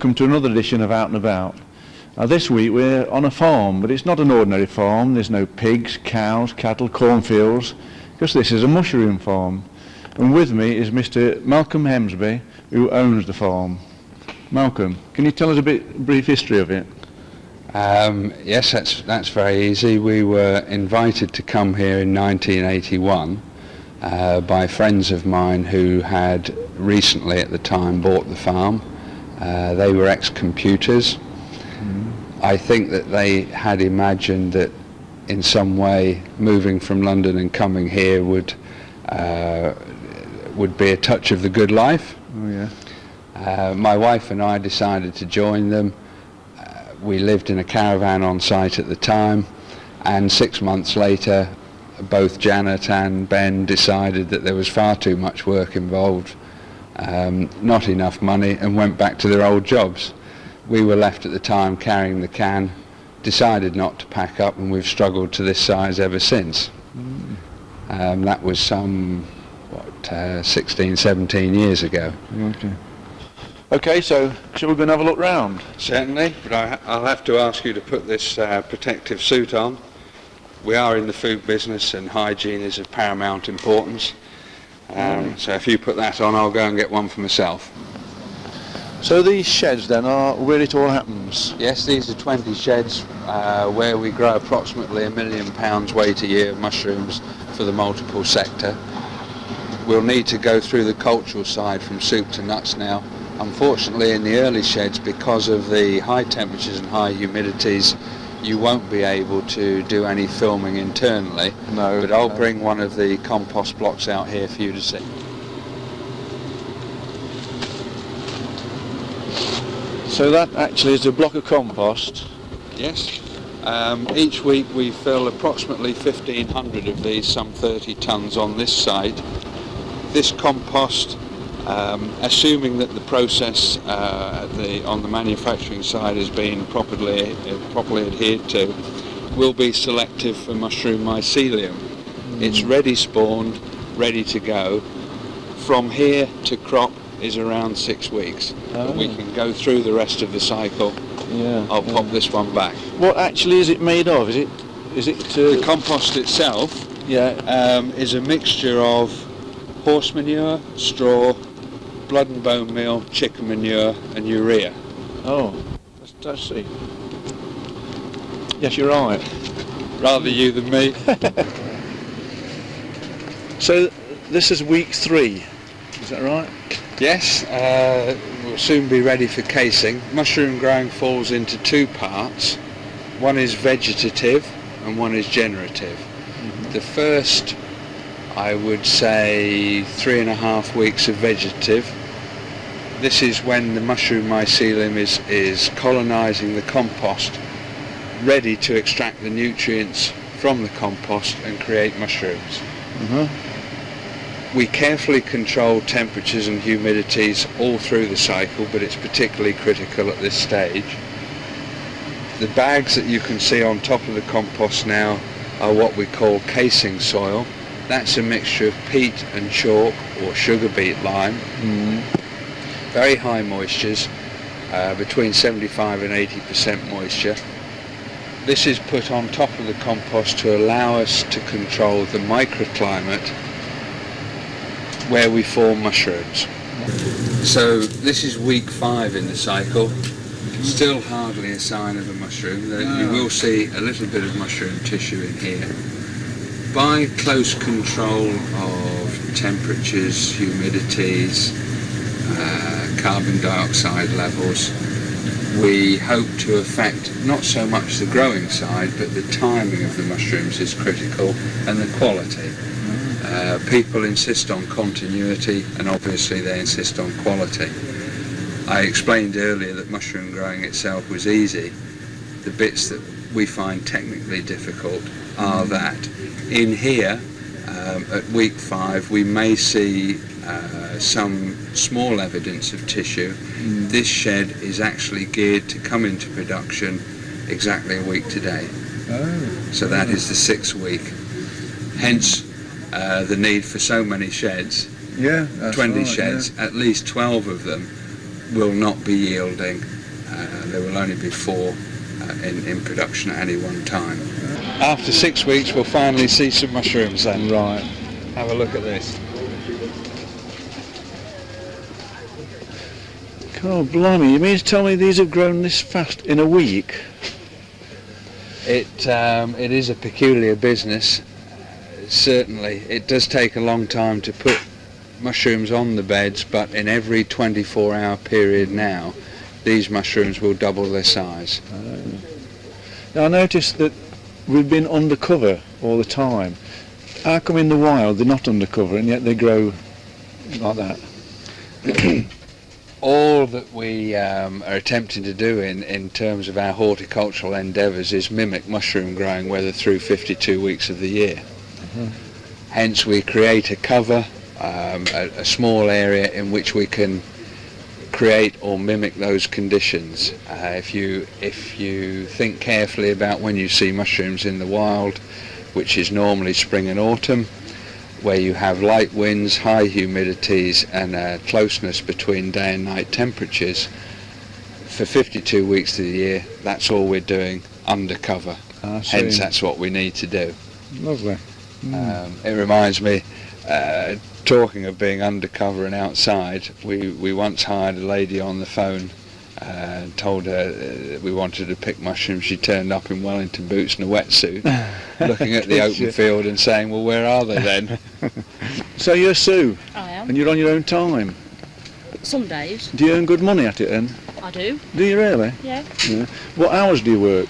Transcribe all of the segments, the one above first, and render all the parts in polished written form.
welcome to another edition of Out and About. This week we're on a farm, but it's not an ordinary farm. There's no pigs, cows, cattle, cornfields, because this is a mushroom farm. And with me is Mr. Malcolm Hemsby, who owns the farm. Malcolm, can you tell us a brief history of it? Yes, that's very easy. We were invited to come here in 1981 by friends of mine who had recently at the time bought the farm. They were ex-computers. I think that they had imagined that in some way moving from London and coming here would be a touch of the good life. Oh yeah. My wife and I decided to join them. We lived in a caravan on site at the time, and 6 months later both Janet and Ben decided that there was far too much work involved, not enough money, and went back to their old jobs. We were left at the time carrying the can, decided not to pack up, and we've struggled to this size ever since. That was some 16, 17 years ago. Okay, so shall we go and have a look round? Certainly, but I'll have to ask you to put this protective suit on. We are in the food business and hygiene is of paramount importance. So if you put that on, I'll go and get one for myself. So these sheds then are where it all happens? Yes, these are 20 sheds where we grow approximately £1 million weight a year of mushrooms for the multiple sector. We'll need to go through the cultural side from soup to nuts now. Unfortunately, in the early sheds, because of the high temperatures and high humidities, you won't be able to do any filming internally. No. But I'll bring one of the compost blocks out here for you to see. So that actually is a block of compost? Yes. Each week we fill approximately 1,500 of these, some 30 tonnes on this site. This compost, assuming that the process on the manufacturing side has been properly adhered to, will be selective for mushroom mycelium. It's ready spawned, ready to go. From here to crop is around 6 weeks. But we can go through the rest of the cycle. I'll pop this one back. What actually is it made of? Is it the compost itself? Is a mixture of horse manure, straw, blood and bone meal, chicken manure and urea. Oh, let's see. Yes, you're right. Rather you than me. So this is week 3, is that right? Yes, we'll soon be ready for casing. Mushroom growing falls into 2 parts. One is vegetative and one is generative. The first, I would say, 3.5 weeks of vegetative. This is when the mushroom mycelium is colonising the compost, ready to extract the nutrients from the compost and create mushrooms. We carefully control temperatures and humidities all through the cycle, but it's particularly critical at this stage. The bags that you can see on top of the compost now are what we call casing soil. That's a mixture of peat and chalk or sugar beet lime. Very high moistures, between 75 and 80% moisture. This is put on top of the compost to allow us to control the microclimate where we form mushrooms. So this is week 5 in the cycle. Still hardly a sign of a mushroom. You will see a little bit of mushroom tissue in here. By close control of temperatures, humidities, carbon dioxide levels, we hope to affect not so much the growing side, but the timing of the mushrooms is critical, and the quality. People insist on continuity, and obviously they insist on quality. I explained earlier that mushroom growing itself was easy. The bits that we find technically difficult are that in here, at week 5, we may see some small evidence of tissue. This shed is actually geared to come into production exactly a week today. So that is the 6th week. Hence the need for so many sheds. 20 sheds, at least 12 of them will not be yielding there will only be 4 in production at any one time. After 6 weeks we'll finally see some mushrooms then. Right. Have a look at this. God blimey, you mean to tell me these have grown this fast in a week? It is a peculiar business. Certainly it does take a long time to put mushrooms on the beds, but in every 24-hour period now these mushrooms will double their size. Now, I noticed that we've been undercover all the time. How come in the wild they're not undercover and yet they grow like that? All that we are attempting to do in terms of our horticultural endeavours is mimic mushroom growing weather through 52 weeks of the year. Hence we create a cover, a small area in which we can create or mimic those conditions. If you think carefully about when you see mushrooms in the wild, which is normally spring and autumn, where you have light winds, high humidities and a closeness between day and night temperatures, for 52 weeks of the year that's all we're doing undercover. Hence that's what we need to do. Lovely. It reminds me, talking of being undercover and outside, we once hired a lady on the phone, told her we wanted to pick mushrooms. She turned up in Wellington boots and a wetsuit, looking at the open field and saying, well, where are they then? So you're Sue? I am. And you're on your own time? Some days. Do you earn good money at it then? I do. Do you really? Yeah. What hours do you work?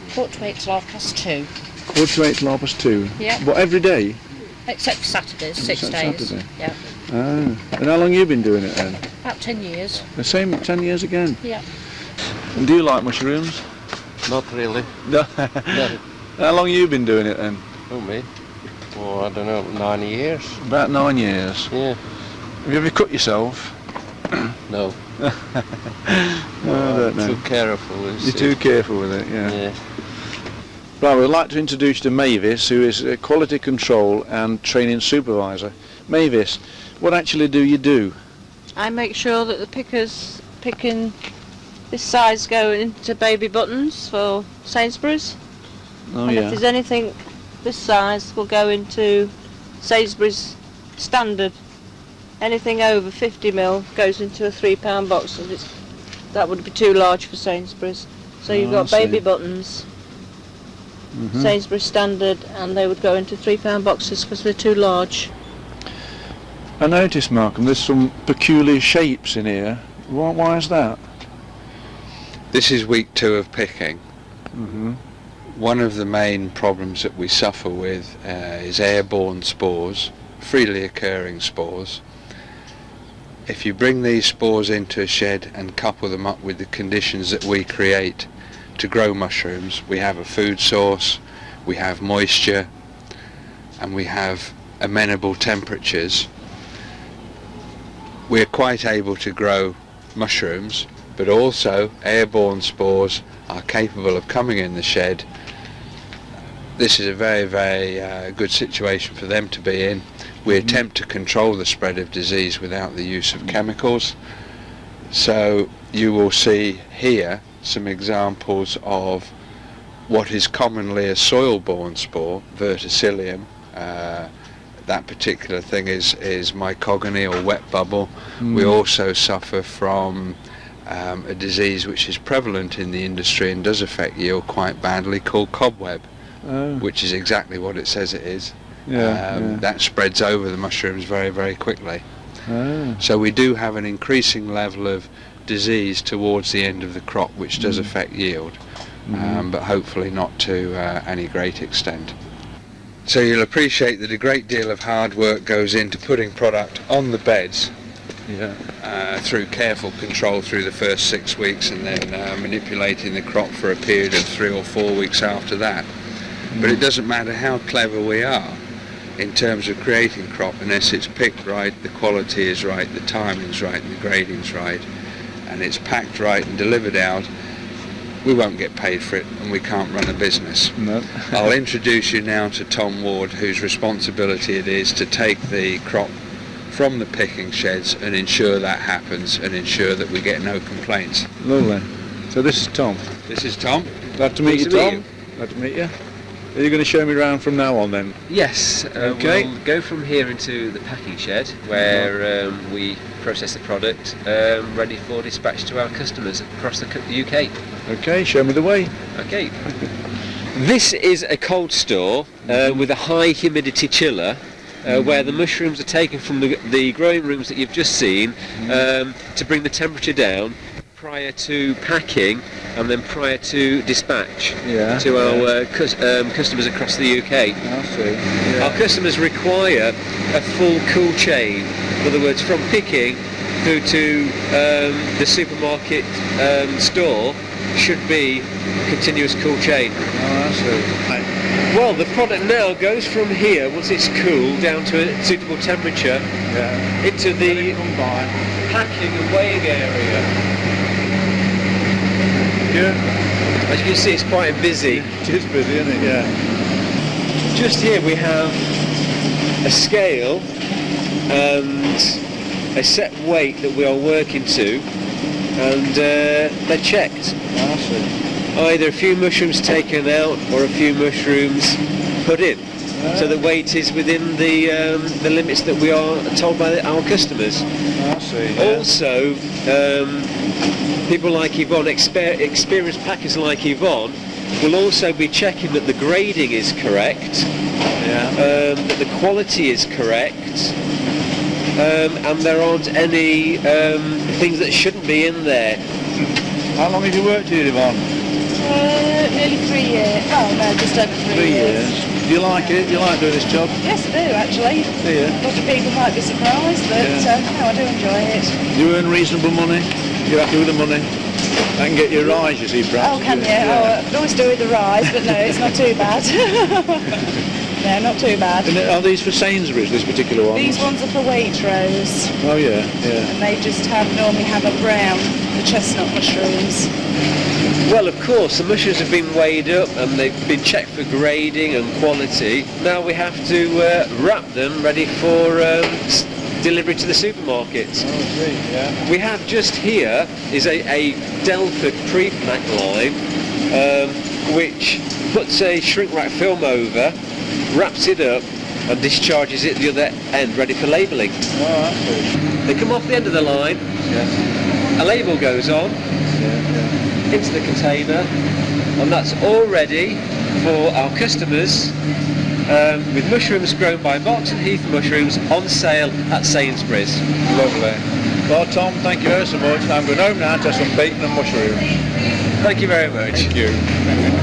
4:30 till 2:30. 4:30 till 2:30? Yeah. What, every day? Except for Saturdays, 6 Except days. Saturday. Yeah. And how long have you been doing it then? About 10 years. The same 10 years again? Yeah. And do you like mushrooms? Not really. No. No. How long have you been doing it then? Oh, me? Oh, I don't know, 9 years. About 9 years. Yeah. Have you ever cut yourself? No. No, I don't know. Too careful. You're too careful with it, yeah. Yeah. Right, we'd like to introduce you to Mavis, who is a quality control and training supervisor. Mavis, what actually do you do? I make sure that the pickers picking this size go into baby buttons for Sainsbury's. Oh, and yeah. if there's anything this size will go into Sainsbury's standard. Anything over 50ml goes into a £3 box, and that would be too large for Sainsbury's. So you've got baby buttons, Sainsbury's standard, and they would go into £3 boxes because they're too large. I noticed, Malcolm, there's some peculiar shapes in here. Why is that? This is week 2 of picking. One of the main problems that we suffer with is airborne spores, freely occurring spores. If you bring these spores into a shed and couple them up with the conditions that we create to grow mushrooms, we have a food source, we have moisture, and we have amenable temperatures, we're quite able to grow mushrooms, but also airborne spores are capable of coming in the shed. This is a very, very good situation for them to be in. We attempt to control the spread of disease without the use of chemicals. So you will see here some examples of what is commonly a soil-borne spore, verticillium. That particular thing is mycogony or wet bubble. We also suffer from a disease which is prevalent in the industry and does affect yield quite badly, called cobweb, which is exactly what it says it is. That spreads over the mushrooms very, very quickly. So we do have an increasing level of disease towards the end of the crop, which does affect yield, but hopefully not to any great extent. So you'll appreciate that a great deal of hard work goes into putting product on the beds through careful control through the first 6 weeks, and then manipulating the crop for a period of 3 or 4 weeks after that. But it doesn't matter how clever we are in terms of creating crop unless it's picked right, the quality is right, the timing's right, and the grading's right, and it's packed right and delivered out. We won't get paid for it, and we can't run a business. No. I'll introduce you now to Tom Ward, whose responsibility it is to take the crop from the picking sheds and ensure that happens and ensure that we get no complaints. Lovely. So this is Tom. This is Tom. Glad to meet you, Nice to meet Tom. Glad to meet you. Are you going to show me around from now on then? Yes, Okay. we'll go from here into the packing shed where we process the product ready for dispatch to our customers across the UK. Okay, show me the way. Okay. This is a cold store with a high humidity chiller where the mushrooms are taken from the growing rooms that you've just seen to bring the temperature down prior to packing and then prior to dispatch to our customers across the UK. I see. Yeah. Our customers require a full cool chain. In other words, from picking through to the supermarket store should be a continuous cool chain. Oh, I see. Well, the product now goes from here, once it's cooled down to a suitable temperature, into the packing and weighing area. Yeah. As you can see, it's quite busy. It is busy, isn't it? Yeah. Just here we have a scale and a set weight that we are working to, and they're checked. I see. Either a few mushrooms taken out or a few mushrooms put in. So the weight is within the limits that we are told by our customers. I see. Yeah. Also, people like Yvonne, experienced packers like Yvonne, will also be checking that the grading is correct, that the quality is correct, and there aren't any things that shouldn't be in there. How long have you worked here, Yvonne? Nearly 3 years. Oh no, just over 3 years. Do you like it? Do you like doing this job? Yes, I do actually. Do you? A lot of people might be surprised, but no, I do enjoy it. You earn reasonable money? You're happy with the money? I can get you a rise, you see, perhaps. Oh, can you? Oh, I could always do with the rise, but no, it's not too bad. No, not too bad. And are these for Sainsbury's, this particular one? These ones are for Waitrose, Oh, yeah, yeah. and they just normally have a brown, the chestnut mushrooms. Well, of course, the mushrooms have been weighed up and they've been checked for grading and quality. Now we have to wrap them ready for delivery to the supermarkets. Oh, I see, yeah. We have just here is a Delford pre-pack line which puts a shrink wrap film over, wraps it up and discharges it at the other end ready for labelling. Oh, I see. They come off the end of the line, Yes. a label goes on into the container, and that's all ready for our customers with mushrooms grown by Barkeston Heath Mushrooms on sale at Sainsbury's. Lovely. Well, Tom, thank you ever so much. I'm going home now to have some bacon and mushrooms. Thank you very much. Thank you.